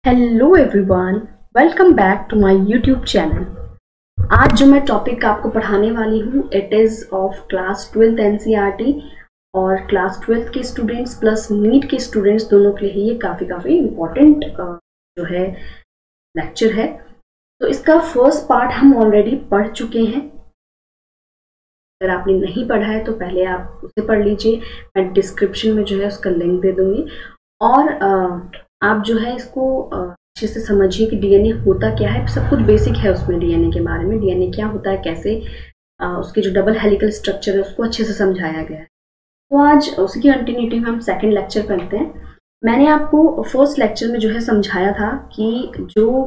Hello everyone, welcome back to my YouTube channel. आज जो मैं टॉपिक आपको पढ़ाने वाली हूँ it is of class 12th NCERT और क्लास 12th के स्टूडेंट्स प्लस नीट के स्टूडेंट्स दोनों के लिए ये काफ़ी इम्पोर्टेंट जो है लेक्चर है। तो इसका फर्स्ट पार्ट हम ऑलरेडी पढ़ चुके हैं। अगर आपने नहीं पढ़ा है तो पहले आप उसे पढ़ लीजिए। मैं डिस्क्रिप्शन में जो है उसका लिंक दे दूँगी और आप जो है इसको अच्छे से समझिए कि डीएनए होता क्या है। सब कुछ बेसिक है उसमें डीएनए के बारे में। डीएनए क्या होता है, कैसे उसके जो डबल हेलिकल स्ट्रक्चर है उसको अच्छे से समझाया गया है। तो आज उसकी कंटिन्यूटी में हम सेकंड लेक्चर करते हैं। मैंने आपको फर्स्ट लेक्चर में जो है समझाया था कि जो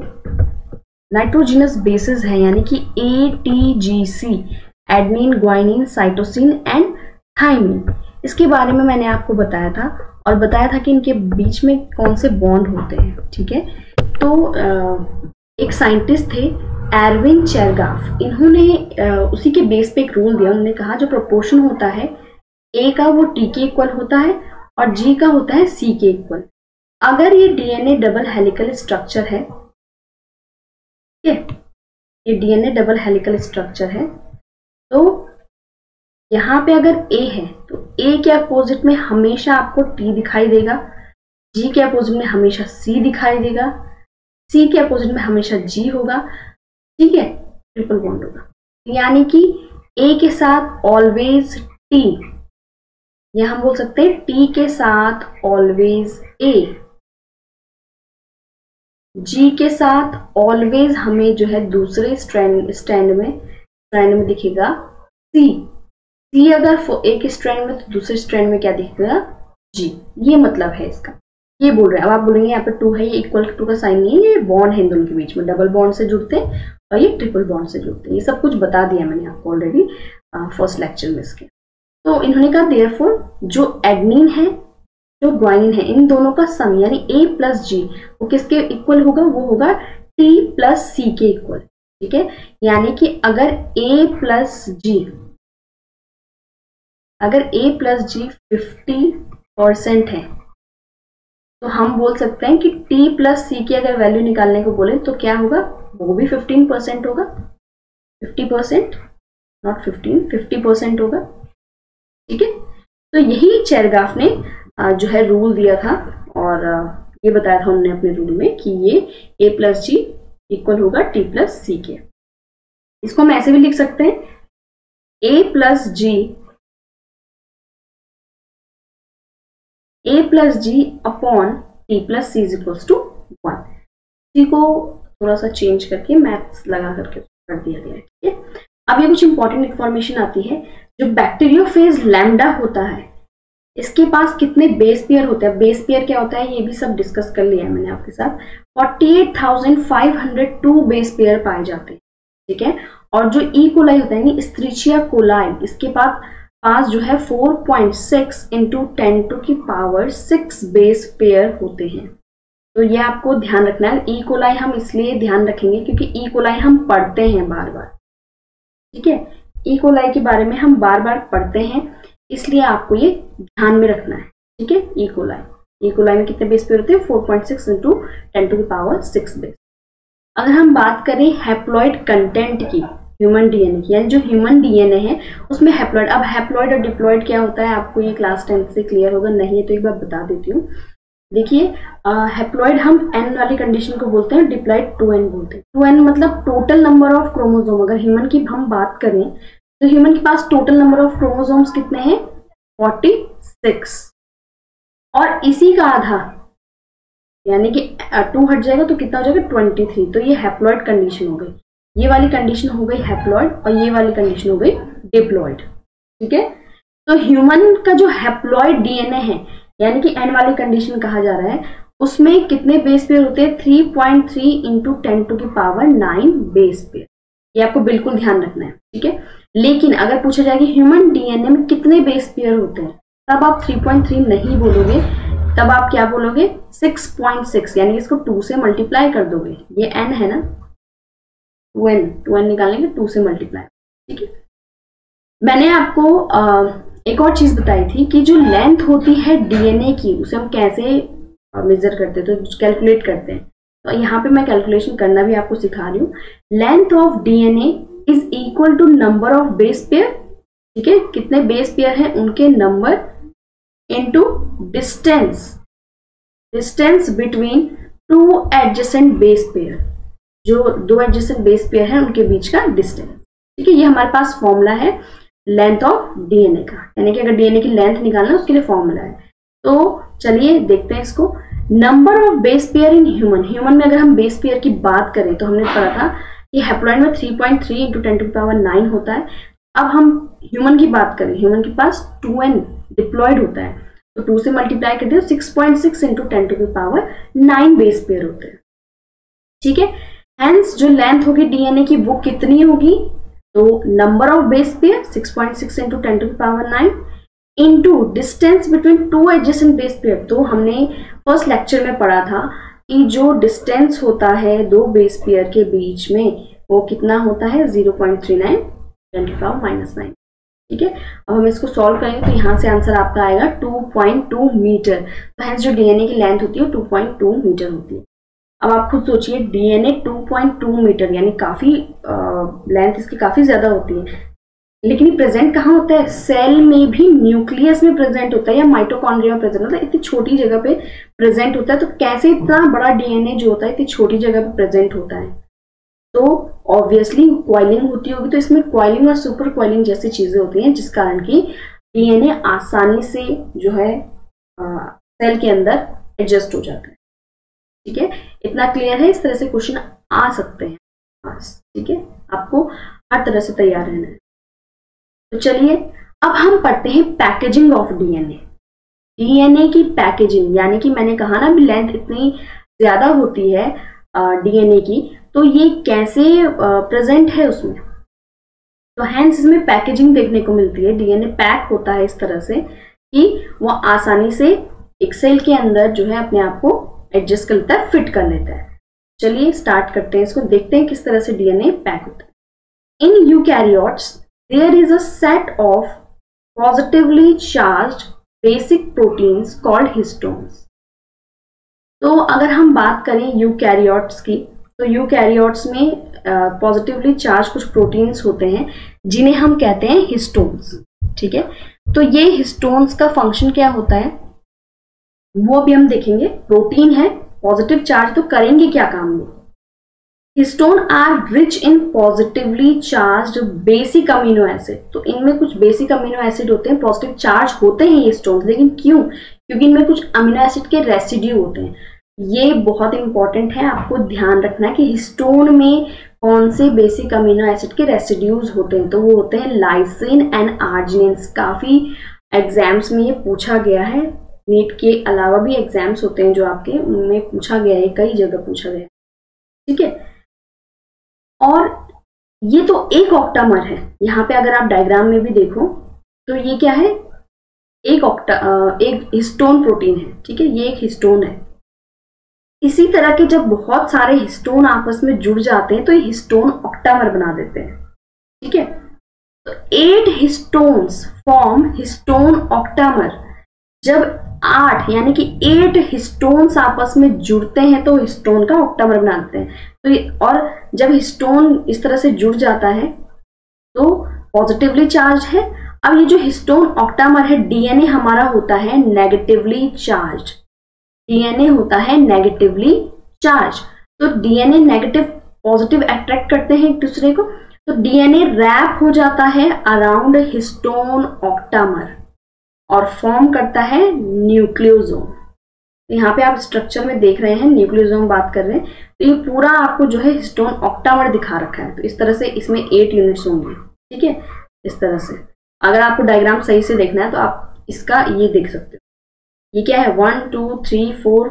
नाइट्रोजिनस बेसिस है यानी कि ATGC, adenine, guanine, cytosine and thymine, इसके बारे में मैंने आपको बताया था और बताया था कि इनके बीच में कौन से बॉन्ड होते हैं। ठीक है, तो एक साइंटिस्ट थे एरविन चेरगाफ, इन्होंने उसी के बेस पे एक रूल दिया। उन्होंने कहा जो प्रोपोर्शन होता है ए का वो टी के इक्वल होता है और जी का होता है सी के इक्वल। अगर ये डीएनए डबल हेलिकल स्ट्रक्चर है, ठीक है, ये डीएनए डबल हेलिकल स्ट्रक्चर है, तो यहाँ पे अगर ए है तो ए के अपोजिट में हमेशा आपको टी दिखाई देगा, जी के अपोजिट में हमेशा सी दिखाई देगा, सी के अपोजिट में हमेशा जी होगा। ठीक है, ट्रिपल बॉन्ड होगा, यानी कि ए के साथ ऑलवेज टी, या हम बोल सकते हैं टी के साथ ऑलवेज ए, जी के साथ ऑलवेज हमें जो है दूसरे स्ट्रैंड में दिखेगा सी। सी अगर एक स्ट्रैंड में तो दूसरे स्ट्रैंड में क्या दिखेगा, जी। ये मतलब है इसका, ये बोल रहे हैं। अब आप बोलेंगे यहाँ पे 2 है, ये इक्वल टू का साइन नहीं है, ये बॉन्ड है इन दोनों के बीच में, डबल बॉन्ड से जुड़ते हैं और ये ट्रिपल बॉन्ड से जुड़ते हैं। ये सब कुछ बता दिया मैंने आपको ऑलरेडी फर्स्ट लेक्चर में इसके। तो इन्होंने कहा देयरफॉर जो एडेनिन है जो ग्वाइनिन है, इन दोनों का सम यानी A प्लस जी वो किसके इक्वल होगा, वो होगा T प्लस सी के इक्वल। ठीक है, यानी कि अगर A प्लस जी 50% है तो हम बोल सकते हैं कि T प्लस सी की अगर वैल्यू निकालने को बोले तो क्या होगा, वो भी 15% होगा। 50% नॉट 15, 50% होगा। ठीक है, तो यही चेरगाफ ने जो है रूल दिया था और ये बताया था उन्होंने अपने रूल में कि ये A प्लस जी इक्वल होगा T प्लस सी के। इसको हम ऐसे भी लिख सकते हैं A plus G upon T plus C is equals to 1। इसी को थोड़ा सा चेंज करके मैथ्स लगा करके कर दिया गया है। ठीक है, अब ये कुछ इंपॉर्टेंट इंफॉर्मेशन आती है। जो बैक्टीरियोफेज लैम्डा होता है इसके पास कितने बेस पेयर होते हैं। बेस पेयर क्या होता है ये भी सब डिस्कस कर लिया है मैंने आपके साथ। 48,502 बेस पेयर पाए जाते हैं। ठीक है, और जो ई कोलाई होता है स्त्रीचिया कोलाई, इसके पास जो है 4.6 इंटू 10⁻⁶ बेस पेयर होते हैं। तो ये आपको ध्यान रखना है। ई कोलाई हम इसलिए ध्यान रखेंगे क्योंकि ई कोलाई हम पढ़ते हैं बार बार। ठीक है, ई कोलाई के बारे में हम बार बार पढ़ते हैं, इसलिए आपको ये ध्यान में रखना है। ठीक है, ई कोलाई में कितने बेस पेयर होते हैं, 4.6 इंटू 10⁻⁶ बेस। अगर हम बात करें हैप्लॉइड कंटेंट की ह्यूमन डीएनए की, यानी जो ह्यूमन डीएनए है उसमें हैप्लॉइड, अब हैप्लॉइड और डिप्लॉइड क्या होता है आपको ये क्लास 10 से क्लियर होगा, नहीं है तो एक बार बता देती हूँ। देखिए, हैप्लॉइड हम n वाली कंडीशन को बोलते हैं, डिप्लॉइड 2n बोलते हैं। 2n मतलब टोटल नंबर ऑफ क्रोमोसोम। अगर ह्यूमन की हम बात करें तो ह्यूमन के पास टोटल नंबर ऑफ क्रोमोसोम्स कितने हैं, 46, और इसी का आधा यानी कि 2 हट जाएगा तो कितना हो जाएगा, 23। तो ये हैप्लॉइड कंडीशन हो गई। ये वाली कंडीशन हो गई हैप्लॉइड और ये वाली कंडीशन हो गई डिप्लॉइड। ठीक है, तो ह्यूमन का जो हैप्लॉइड डीएनए है यानी कि n वाली कंडीशन कहा जा रहा है, उसमें कितने बेस पेयर होते हैं, 3.3 इंटू 10⁹ बेस पेयर। ये आपको बिल्कुल ध्यान रखना है। ठीक है, लेकिन अगर पूछा जाए कि ह्यूमन डीएनए में कितने बेस पेयर होते हैं, तब आप 3.3 नहीं बोलोगे, तब आप क्या बोलोगे, 6.6, यानी इसको 2 से मल्टीप्लाई कर दोगे। ये n है ना, 2n निकालेंगे 2 से मल्टीप्लाई। ठीक है, मैंने आपको एक और चीज बताई थी कि जो लेंथ होती है डीएनए की उसे हम कैसे मेजर करते हैं, तो कैलकुलेट करते हैं। तो यहाँ पे मैं कैलकुलेशन करना भी आपको सिखा रही हूँ। Length of DNA is equal to number of base pair, ठीक है, कितने बेस पेयर हैं उनके number into distance between two adjacent base pair, जो दो एडजेसेंट बेस पेयर हैं उनके बीच का डिस्टेंस, ठीक है। ये हमारे पास फॉर्मूला है लेंथ ऑफ डीएनए का, यानी कि अगर डीएनए की लेंथ निकालना है उसके लिए फॉर्मूला है। तो चलिए देखते हैं इसको। Number of base pair in human में अगर हम बेस पेयर की बात करें तो हमने पढ़ा था कि हैप्लॉइड में 3.3 इंटू 10⁻9 होता है। अब हम ह्यूमन की बात करें, ह्यूमन के पास 2n डिप्लॉयड होता है, तो 2 से मल्टीप्लाई करते हैं 6.6 इंटू 10⁻9 बेस पेयर होते हैं, ठीक है। हेंस जो लेंथ होगी डीएनए की वो कितनी होगी, तो number of base pair 6.6 into 10⁻9 into distance between two adjacent base pair. तो हमने फर्स्ट लेक्चर में पढ़ा था कि जो डिस्टेंस होता है दो बेस पेयर के बीच में वो कितना होता है 0.39 10⁻⁻9, ठीक है। अब हम इसको सॉल्व करेंगे तो यहाँ से आंसर आपका आएगा 2.2 मीटर। तो हेंस जो डीएनए की लेंथ होती है 2.2 मीटर होती है। अब आप खुद सोचिए डीएनए 2.2 मीटर यानी काफी लेंथ इसकी काफी ज्यादा होती है, लेकिन ये प्रेजेंट कहाँ होता है, सेल में भी न्यूक्लियस में प्रेजेंट होता है या माइटोकॉन्ड्रिया में प्रेजेंट होता है, इतनी छोटी जगह पे प्रेजेंट होता है। तो कैसे इतना बड़ा डीएनए जो होता है इतनी छोटी जगह पे प्रेजेंट होता है, तो ऑब्वियसली क्वाइलिंग होती होगी। तो इसमें क्वाइलिंग और सुपर क्वाइलिंग जैसी चीजें होती हैं जिस कारण की डीएनए आसानी से जो है सेल के अंदर एडजस्ट हो जाता है, ठीक है। इतना क्लियर है, इस तरह से क्वेश्चन आ सकते हैं बस, ठीक है। आपको हर तरह से तैयार रहना है। तो चलिए अब हम पढ़ते हैं पैकेजिंग ऑफ डीएनए। डीएनए की पैकेजिंग, यानी कि मैंने कहा ना भी लेंथ इतनी ज्यादा होती है डीएनए की, तो ये कैसे प्रेजेंट है उसमें, तो हेंस इसमें पैकेजिंग देखने को मिलती है। डीएनए पैक होता है इस तरह से कि वो आसानी से एक सेल के अंदर जो है अपने आप को एडजस्ट कर लेता है, फिट कर लेता है। चलिए स्टार्ट करते हैं इसको, देखते हैं किस तरह से डीएनए पैक होता है। In eukaryotes there is a set of positively charged basic proteins called histones. तो अगर हम बात करें यूकैरियोट्स की, तो यूकैरियोट्स में पॉजिटिवली चार्ज कुछ प्रोटीन्स होते हैं जिन्हें हम कहते हैं हिस्टोन्स, ठीक है। तो ये हिस्टोन्स का फंक्शन क्या होता है वो भी हम देखेंगे। प्रोटीन है, पॉजिटिव चार्ज, तो करेंगे क्या काम में। Histone are rich in positively charged basic amino acid. तो इनमें कुछ बेसिक अमीनो एसिड होते हैं, पॉजिटिव चार्ज होते हैं ये हिस्टोन्स, लेकिन क्यों, क्योंकि इनमें कुछ अमीनो एसिड के रेसिड्यू होते हैं। ये बहुत इंपॉर्टेंट है, आपको ध्यान रखना है कि हिस्टोन में कौन से बेसिक अमीनो एसिड के रेसिड्यूज होते हैं। तो वो होते हैं लाइसिन एंड आर्जिनिन्स। काफी एग्जाम्स में ये पूछा गया है, नीट के अलावा भी एग्जाम्स होते हैं जो आपके उनमें पूछा गया है, कई जगह पूछा गया है, ठीक है। और ये तो एक ऑक्टामर है, यहाँ पे अगर आप डायग्राम में भी देखो तो ये क्या है, एक हिस्टोन प्रोटीन है, ठीक है, ये एक हिस्टोन है। इसी तरह के जब बहुत सारे हिस्टोन आपस में जुड़ जाते हैं तो ये हिस्टोन ऑक्टामर बना देते हैं, ठीक है। तो 8 हिस्टोन्स फॉर्म हिस्टोन ऑक्टामर। जब 8 यानी कि 8 हिस्टोन्स आपस में जुड़ते हैं तो हिस्टोन का ऑक्टामर बनाते हैं। तो ये, और जब हिस्टोन इस तरह से जुड़ जाता है तो पॉजिटिवली चार्ज है। अब ये जो हिस्टोन ऑक्टामर है, डीएनए हमारा होता है नेगेटिवली चार्ज, डीएनए होता है नेगेटिवली चार्ज। तो डीएनए नेगेटिव पॉजिटिव अट्रैक्ट करते हैं एक दूसरे को, तो डीएनए रैप हो जाता है अराउंड हिस्टोन ऑक्टामर और फॉर्म करता है न्यूक्लियोसोम। यहाँ पे आप स्ट्रक्चर में देख रहे हैं न्यूक्लियोसोम बात कर रहे हैं, तो ये पूरा आपको जो है हिस्टोन ऑक्टामर दिखा रखा है। तो इस तरह से इसमें 8 यूनिट्स होंगे, ठीक है, इस तरह से। अगर आपको डायग्राम सही से देखना है तो आप इसका ये देख सकते हो, ये क्या है 1 2 3 4,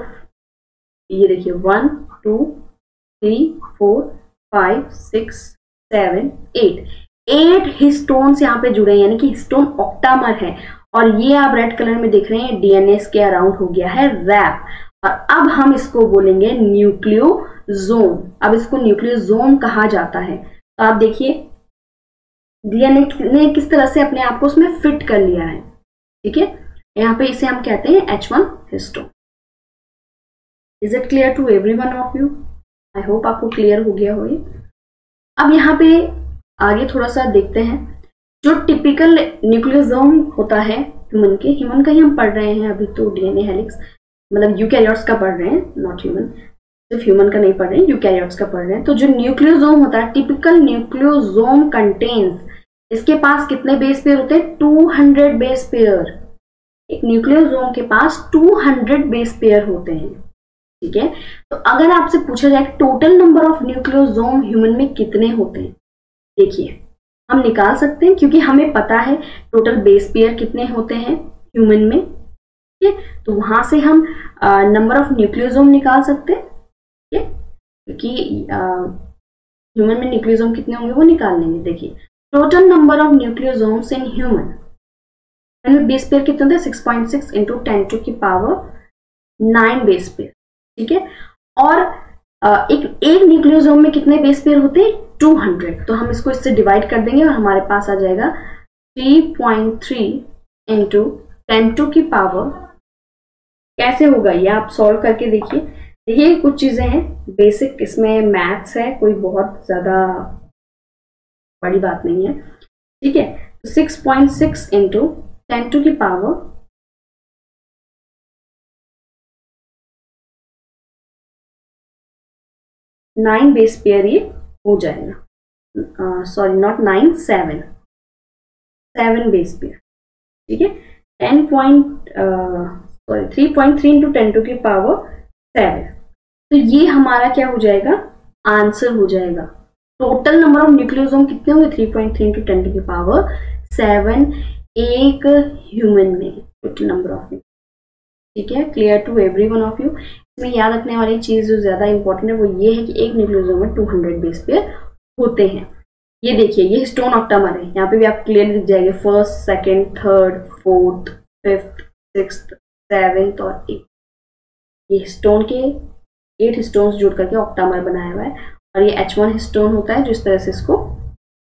ये देखिए 1 2 3 4 5 6 7 8 हिस्टोन्स यहाँ पे जुड़े हैं, यानी कि हिस्टोन ऑक्टामर है। और ये आप रेड कलर में देख रहे हैं डीएनए के अराउंड हो गया है रैप, और अब हम इसको बोलेंगे न्यूक्लियोसोम। अब इसको न्यूक्लियोसोम कहा जाता है। तो आप देखिए डीएनए ने किस तरह से अपने आप को उसमें फिट कर लिया है, ठीक है। यहाँ पे इसे हम कहते हैं H1 histone. Is it clear to every one of you? I hope आपको क्लियर हो गया हो ये। अब यहाँ पे आगे थोड़ा सा देखते हैं, जो टिपिकल न्यूक्लियोसोम होता है ह्यूमन का ही हम पढ़ रहे हैं अभी तो, डीएनए हेलिक्स मतलब यूकैरियोट्स का पढ़ रहे हैं, नॉट ह्यूमन, सिर्फ ह्यूमन का नहीं पढ़ रहे हैं, यूकैरियोट्स का पढ़ रहे हैं। तो जो न्यूक्लियोसोम होता है, टिपिकल न्यूक्लियोसोम कंटेन्स, इसके पास कितने बेस पेयर होते हैं? 200 बेस पेयर। एक न्यूक्लियोसोम के पास 200 बेस पेयर होते हैं, ठीक है। तो अगर आपसे पूछा जाए total number of nucleosome human में कितने होते हैं, देखिए हम निकाल सकते हैं, क्योंकि हमें पता है टोटल बेस पेयर कितने होते हैं ह्यूमन में, ठीक है। तो वहां से हम नंबर ऑफ न्यूक्लियोसोम निकाल सकते हैं, ठीक है, क्योंकि ह्यूमन में न्यूक्लियोसोम कितने होंगे वो निकाल लेंगे। देखिए total number of nucleosomes in human base pair कितने होते हैं? 6.6 इंटू 10⁻⁹ बेस पेयर, ठीक है। और एक न्यूक्लियोसोम में कितने बेस पेयर होते हैं? 200। तो हम इसको इससे डिवाइड कर देंगे और हमारे पास आ जाएगा 3.3 इंटू 10⁻। कैसे होगा ये आप सॉल्व करके देखिए। देखिए कुछ चीजें हैं बेसिक, इसमें मैथ्स है, कोई बहुत ज्यादा बड़ी बात नहीं है, ठीक है। 6.6 इंटू 10⁻⁹ बेस पेयर ये हो जाएगा। सॉरी नॉट 9, 7 बेस पेयर, ठीक है। 3.3 इंटू 10⁻⁷। तो ये हमारा क्या हो जाएगा? आंसर हो जाएगा। टोटल नंबर ऑफ न्यूक्लियोसोम कितने होंगे? 3.3 इंटू 10⁻⁷ एक ह्यूमन में टोटल नंबर ऑफ, ठीक है। Clear to every one of you. इसमें याद रखने वाली चीज जो ज्यादा इंपॉर्टेंट है वो ये है कि एक न्यूक्लियोसोम में 200 बेस पेयर होते हैं। ये देखिए ये हिस्टोन ऑक्टामर है, यहाँ पे भी आप क्लियरली दिख जाएंगे, 1st, 2nd, 3rd, 4th, 5th, 6th, 7th और 8th। ये हिस्टोन के 8 हिस्टोन्स जुड़ करके ऑक्टामर बनाया हुआ है। और ये H1 हिस्टोन होता है जो इस तरह से इसको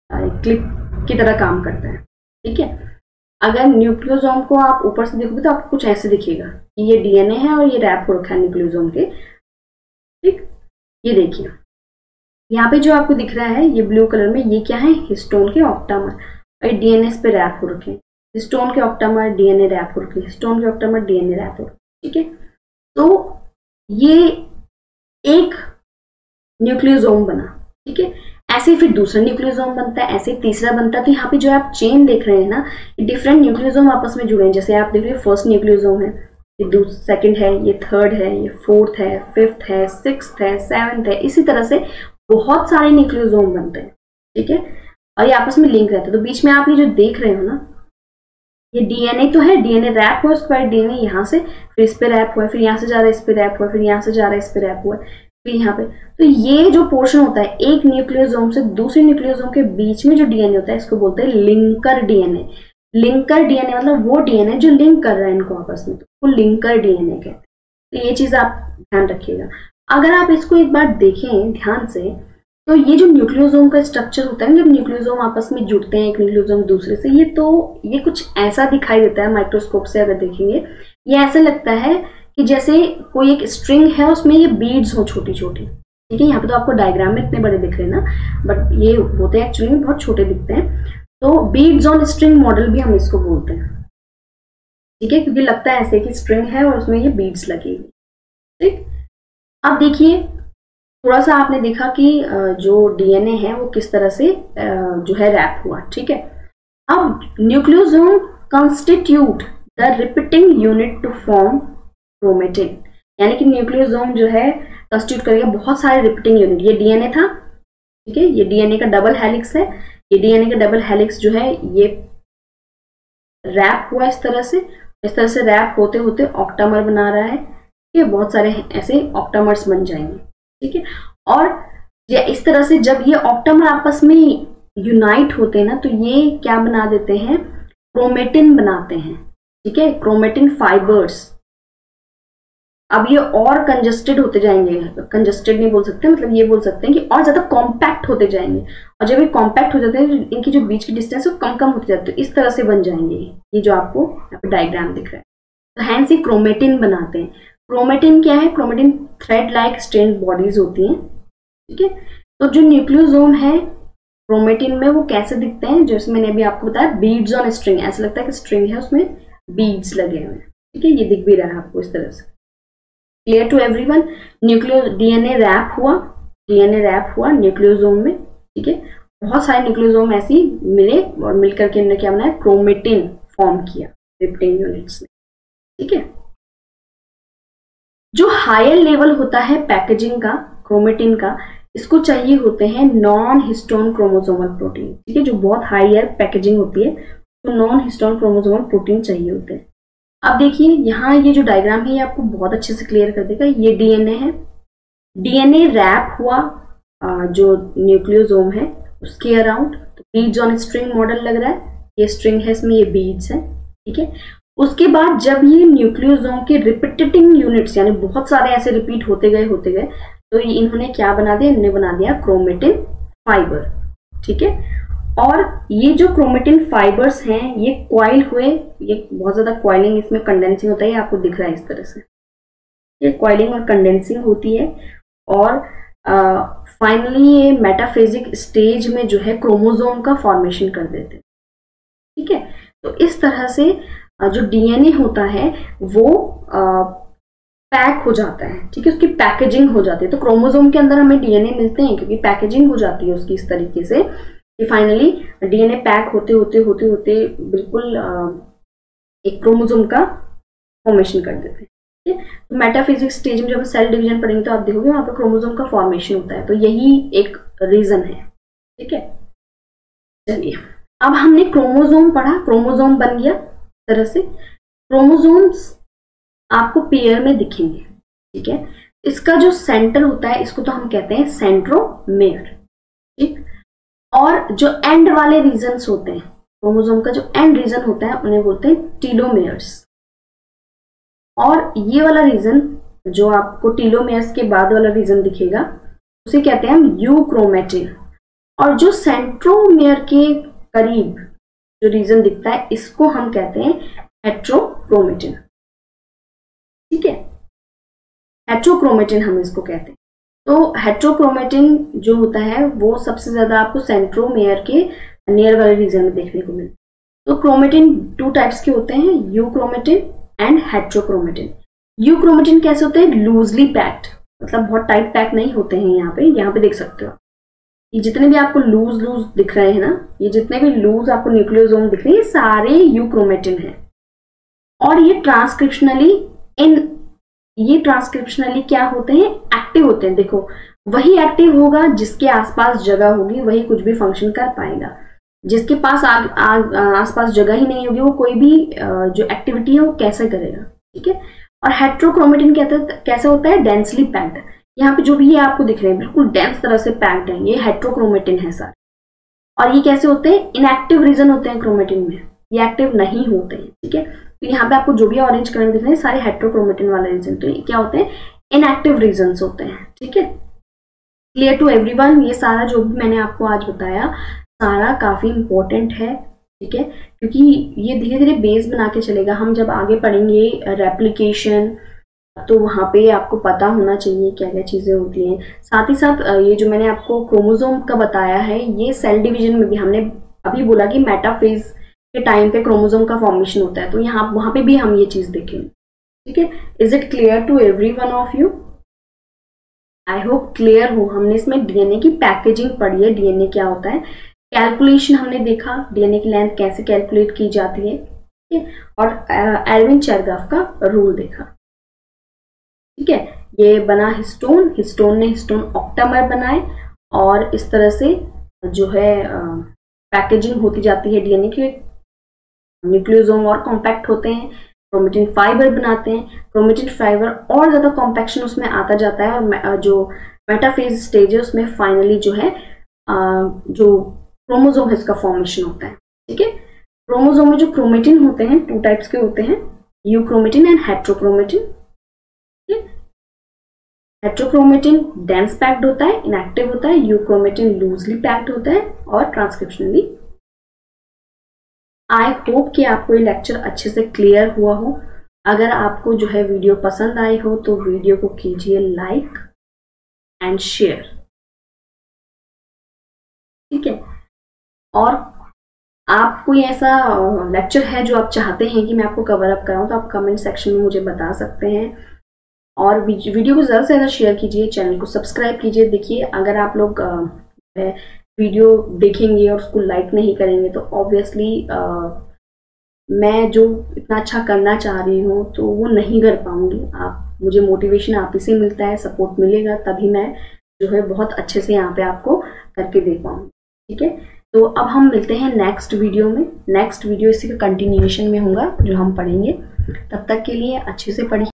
क्लिप की तरह काम करता है, ठीक है। अगर न्यूक्लियोसोम को आप ऊपर से देखोगे तो आपको कुछ ऐसे दिखेगा कि ये डीएनए है और ये रैप हो रखा है न्यूक्लियोसोम के, ठीक। ये देखिए यहाँ पे जो आपको दिख रहा है ये ब्लू कलर में, ये क्या है? हिस्टोन के ऑक्टामर, और ये डीएनए पे रैप हो रखे हैं। हिस्टोन के ऑक्टामर डीएनए रैप हो रखे, हिस्टोन के ऑक्टामर डीएनए रैप हो रखे, ठीक है। तो ये एक न्यूक्लियोसोम बना, ठीक है। ऐसे फिर दूसरा न्यूक्लियोसोम बनता है, ऐसे तीसरा बनता है। तो यहाँ पे जो आप चेन देख रहे हैं ना, ये डिफरेंट न्यूक्लियोसोम आपस में जुड़े हैं। जैसे आप देख रहे हैं 1st न्यूक्लियोसोम है, ये 2nd है, ये 3rd है, ये 4th है, 5th है, 6th है, 7th है। इसी तरह से बहुत सारे न्यूक्लियोसोम बनते हैं, ठीक है। और ये आपस में लिंक रहते हैं। तो बीच में आप ये जो देख रहे हो ना, ये डीएनए तो है, डीएनए रैप हुआ, उसके बाद डीएनए यहाँ से फिर इस पे रैप हुआ, फिर यहाँ से जा रहा है इस पे रैप हुआ, फिर यहाँ से जा रहा है इस पे रैप हुआ, फिर यहाँ पे। तो ये जो पोर्शन होता है एक न्यूक्लियोसोम से दूसरे न्यूक्लियोसोम के बीच में जो डीएनए होता है, इसको बोलते हैं लिंकर डीएनए। लिंकर डीएनए मतलब वो डीएनए जो लिंक कर रहा है इनको आपस में, तो वो लिंकर डीएनए कहते हैं। तो ये चीज आप ध्यान रखिएगा। अगर आप इसको एक बार देखें ध्यान से, तो ये जो न्यूक्लियोसोम का स्ट्रक्चर होता है, जब न्यूक्लियोसोम आपस में जुड़ते हैं एक न्यूक्लियोसोम दूसरे से, ये कुछ ऐसा दिखाई देता है माइक्रोस्कोप से अगर देखेंगे। ये ऐसा लगता है कि जैसे कोई एक स्ट्रिंग है, उसमें ये बीड्स हो छोटी छोटी, ठीक है। यहाँ पे तो आपको डायग्राम में इतने बड़े दिख रहे हैं ना, बट ये होते हैं एक्चुअली में बहुत छोटे दिखते हैं। तो बीड्स ऑन स्ट्रिंग मॉडल भी हम इसको बोलते हैं, ठीक है, क्योंकि लगता है ऐसे कि स्ट्रिंग है और उसमें ये बीड्स लगी, ठीक। अब देखिए थोड़ा सा आपने देखा कि जो डीएनए है वो किस तरह से जो है रैप हुआ, ठीक है। अब nucleosome constitute the repeating unit to form chromatin, यानी कि न्यूक्लियोसोम जो है कंस्टिट्यूट करेगा बहुत सारे रिपीटिंग यूनिट। ये डीएनए था, ठीक है, ये डीएनए का डबल हेलिक्स है। ये डीएनए का डबल हेलिक्स जो है ये रैप हुआ इस तरह से रैप होते होते ऑक्टामर बना रहा है। ये बहुत सारे ऐसे ऑक्टामर्स बन जाएंगे, ठीक है। और ये इस तरह से जब ये ऑक्टामर आपस में यूनाइट होते हैं ना, तो ये क्या बना देते हैं? क्रोमेटिन बनाते हैं, ठीक है, क्रोमेटिन फाइबर्स। अब ये और कंजस्टेड होते जाएंगे, कंजस्टेड नहीं बोल सकते, मतलब ये बोल सकते हैं कि और ज्यादा कॉम्पैक्ट होते जाएंगे। और जब ये कॉम्पैक्ट हो जाते हैं, इनकी जो बीच की डिस्टेंस है कम कम होती जाती है, इस तरह से बन जाएंगे। ये जो आपको यहाँ पे डायग्राम दिख रहा है, तो हैंस ये क्रोमेटिन बनाते हैं। क्रोमेटिन क्या है? Chromatin thread like strand bodies होती हैं, ठीक है। तो जो न्यूक्लियोसोम है क्रोमेटिन में वो कैसे दिखते हैं? जैसे मैंने अभी आपको बताया बीड्स ऑन स्ट्रिंग, ऐसा लगता है कि स्ट्रिंग है उसमें बीड्स लगे हुए हैं, ठीक है। ये दिख भी रहा है आपको इस तरह से। Clear to everyone? DNA wrap हुआ न्यूक्लियोसोम में, ठीक है। बहुत सारे न्यूक्लियोसोम ऐसे मिले और मिलकर के इन्होंने क्या बनाया? क्रोमेटिन फॉर्म किया रिप्टेन यूनिट्स में, ठीक है। जो हायर लेवल होता है पैकेजिंग का क्रोमेटिन का, इसको चाहिए होते हैं नॉन हिस्टोन क्रोमोसोमल प्रोटीन, ठीक है। जो बहुत हायर पैकेजिंग होती है तो नॉन हिस्टोन क्रोमोसोमल प्रोटीन चाहिए होते हैं। अब देखिए यहाँ ये जो डायग्राम है ये आपको बहुत अच्छे से क्लियर कर देगा। ये डीएनए है, डीएनए रैप हुआ जो न्यूक्लियोसोम है उसके अराउंड, तो बीड्स ऑन स्ट्रिंग मॉडल लग रहा है, ये स्ट्रिंग है, इसमें ये बीड्स है, ठीक है। उसके बाद जब ये न्यूक्लियोसोम के रिपीटिंग यूनिट्स यानी बहुत सारे ऐसे रिपीट होते गए तो इन्होंने क्या बना दिया? इन्होंने बना दिया क्रोमेटिन फाइबर, ठीक है। और ये जो क्रोमेटिन फाइबर्स हैं ये क्वाइल हुए, ये बहुत ज्यादा क्वाइलिंग इसमें कंडेंसिंग होता है, ये आपको दिख रहा है इस तरह से, ये क्वाइलिंग और कंडेंसिंग होती है। और फाइनली ये मेटाफेजिक स्टेज में जो है क्रोमोसोम का फॉर्मेशन कर देते हैं, ठीक है। तो इस तरह से जो डीएनए होता है वो पैक हो जाता है, ठीक है, उसकी पैकेजिंग हो जाती है। तो क्रोमोसोम के अंदर हमें डीएनए मिलते हैं क्योंकि पैकेजिंग हो जाती है उसकी इस तरीके से कि फाइनली डीएनए पैक होते होते बिल्कुल एक क्रोमोसोम का फॉर्मेशन कर देते हैं, ठीक है। तो मेटाफिजिक्स स्टेज में जब हम सेल डिवीजन पढ़ेंगे तो आप देखोगे वहां पर क्रोमोसोम का फॉर्मेशन होता है, तो यही एक रीजन है, ठीक है। चलिए अब हमने क्रोमोसोम पढ़ा, क्रोमोसोम बन गया तरह से। क्रोमोसोम्स आपको पेयर में दिखेंगे, ठीक है। इसका जो सेंटर होता है इसको तो हम कहते हैं सेंट्रोमेयर, ठीक। और जो एंड वाले रीजन्स होते हैं क्रोमोसोम का, जो एंड रीजन होता है उन्हें बोलते हैं टीलोमेयर्स। और ये वाला रीजन जो आपको टीलोमेयर्स के बाद वाला रीजन दिखेगा उसे कहते हैं हम यूक्रोमेटिन। और जो सेंट्रोमेयर के करीब जो रीजन दिखता है इसको हम कहते हैं हेट्रोक्रोमेटिन, ठीक है। हेट्रोक्रोमेटिन हम इसको कहते हैं। तो हेट्रोक्रोमेटिन जो होता है वो सबसे ज्यादा आपको सेंट्रोमेयर के नियर वाले रीजन में देखने को मिलता है। तो क्रोमेटिन टू टाइप्स के होते हैं, यूक्रोमेटिन एंड हेट्रोक्रोमेटिन। यूक्रोमेटिन कैसे होते हैं? लूजली पैक्ड, मतलब बहुत टाइट पैक नहीं होते हैं। यहाँ पे देख सकते हो ये जितने भी आपको लूज दिख रहे हैं ना, ये जितने भी लूज आपको न्यूक्लियोसोम दिख रहे हैं ये सारे यूक्रोमेटिन है। और ये ट्रांसक्रिप्शनली क्या होते हैं? एक्टिव होते हैं। देखो वही एक्टिव होगा जिसके आसपास जगह होगी, वही कुछ भी फंक्शन कर पाएगा। जिसके पास आसपास जगह ही नहीं होगी वो कोई भी जो एक्टिविटी है वो कैसे करेगा, ठीक है। और हेट्रोक्रोमेटिन कैसा होता है? Densely packed. यहाँ पे जो भी ये आपको दिख रहे हैं बिल्कुल डेंस तरह से पैक्ड है, ये हेट्रोक्रोमेटिन है सारे। और ये कैसे होते हैं? इनएक्टिव रीजन होते हैं क्रोमेटिन में, ये एक्टिव नहीं होते हैं, ठीक है। तो यहाँ पे आपको जो भी ऑरेंज कलर दिख रहे हैं सारे हेट्रोक्रोमेटिन वाले रीजन, तो ये क्या होते हैं? इनएक्टिव रीजन होते हैं, ठीक है। Clear to everyone? ये सारा जो भी मैंने आपको आज बताया सारा काफी इंपॉर्टेंट है, ठीक है, क्योंकि ये धीरे धीरे बेस बना के चलेगा। हम जब आगे पढ़ेंगे रेप्लिकेशन तो वहां पे आपको पता होना चाहिए क्या क्या चीजें होती हैं। साथ ही साथ ये जो मैंने आपको क्रोमोसोम का बताया है ये सेल डिवीजन में भी हमने अभी बोला कि मेटाफेज के टाइम पे क्रोमोसोम का फॉर्मेशन होता है, तो यहाँ वहां पे भी हम ये चीज देखेंगे, ठीक है। Is it clear to every one of you? I hope clear हो। हमने इसमें डीएनए की पैकेजिंग पढ़ी है, डीएनए क्या होता है, कैलकुलेशन हमने देखा, डीएनए की लेंथ कैसे कैलकुलेट की जाती है, ठीक है। और एल्विन चेरग्राफ का रूल देखा, ठीक है। ये बना हिस्टोन ने हिस्टोन ऑक्टामर बनाए और इस तरह से जो है पैकेजिंग होती जाती है डीएनए के। न्यूक्लियोसोम और कॉम्पैक्ट होते हैं, क्रोमेटिन फाइबर बनाते हैं, क्रोमेटिन फाइबर और ज्यादा कॉम्पैक्शन उसमें आता जाता है और जो मेटाफेज स्टेज है उसमें फाइनली जो है जो क्रोमोसोम है इसका फॉर्मेशन होता है, ठीक है। क्रोमोसोम में जो क्रोमेटिन होते हैं टू टाइप्स के होते हैं, euchromatin and heterochromatin. Heterochromatin dense packed होता है, इनएक्टिव होता है, यूक्रोमेटिन लूजली पैक्ड होता है और ट्रांसक्रिप्शनली। आई होप कि आपको ये लेक्चर अच्छे से क्लियर हुआ हो। अगर आपको जो है वीडियो पसंद आई हो तो वीडियो को कीजिए लाइक एंड शेयर, ठीक है। और आप कोई ऐसा लेक्चर है जो आप चाहते हैं कि मैं आपको कवर अप कराऊं तो आप कमेंट सेक्शन में मुझे बता सकते हैं। और वीडियो को ज़्यादा से ज़्यादा शेयर कीजिए, चैनल को सब्सक्राइब कीजिए। देखिए, अगर आप लोग वीडियो देखेंगे और उसको लाइक नहीं करेंगे तो ऑब्वियसली मैं जो इतना अच्छा करना चाह रही हूँ तो वो नहीं कर पाऊंगी। आप मुझे मोटिवेशन आप ही से मिलता है, सपोर्ट मिलेगा तभी मैं जो है बहुत अच्छे से यहाँ पे आपको करके दे पाऊंगी, ठीक है। तो अब हम मिलते हैं नेक्स्ट वीडियो में। नेक्स्ट वीडियो इसी का कंटिन्यूएशन में होगा जो हम पढ़ेंगे। तब तक के लिए अच्छे से पढ़िए।